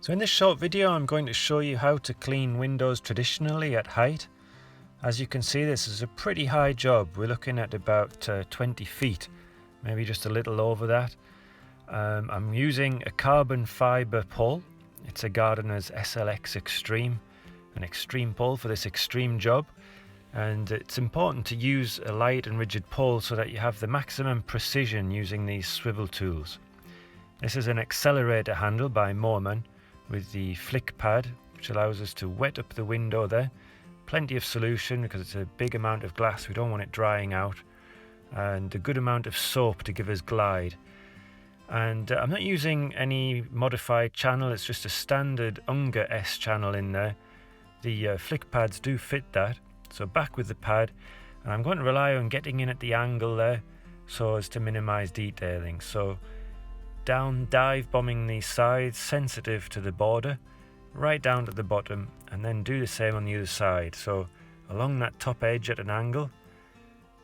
So in this short video I'm going to show you how to clean windows traditionally at height. As you can see, this is a pretty high job. We're looking at about 20 feet, maybe just a little over that. I'm using a carbon fibre pole. It's a Gardiner's SLX Extreme, an extreme pole for this extreme job. And it's important to use a light and rigid pole so that you have the maximum precision using these swivel tools. This is an accelerator handle by Moerman with the flick pad, which allows us to wet up the window there. Plenty of solution because it's a big amount of glass, we don't want it drying out, and a good amount of soap to give us glide. And I'm not using any modified channel, it's just a standard Unger S channel in there. The flick pads do fit that, so back with the pad, and I'm going to rely on getting in at the angle there so as to minimize detailing. So down, dive bombing these sides, sensitive to the border, right down to the bottom, and then do the same on the other side. So along that top edge at an angle,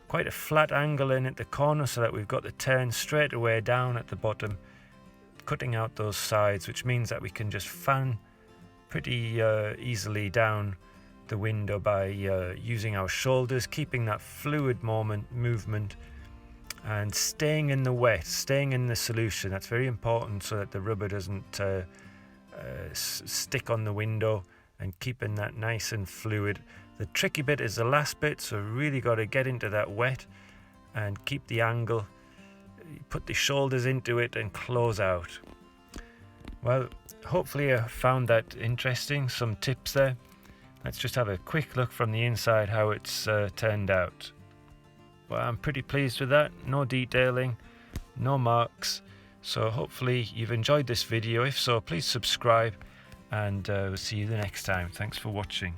quite a flat angle in at the corner so that we've got the turn straight away down at the bottom, cutting out those sides, which means that we can just fan pretty easily down the window by using our shoulders, keeping that fluid movement and staying in the wet, staying in the solution. That's very important so that the rubber doesn't stick on the window, and keeping that nice and fluid. The tricky bit is the last bit, so really got to get into that wet and keep the angle, put the shoulders into it and close out. Well, hopefully I found that interesting, some tips there. Let's just have a quick look from the inside how it's turned out. Well, I'm pretty pleased with that. No detailing, no marks. So hopefully you've enjoyed this video. If so, please subscribe, and we'll see you the next time. Thanks for watching.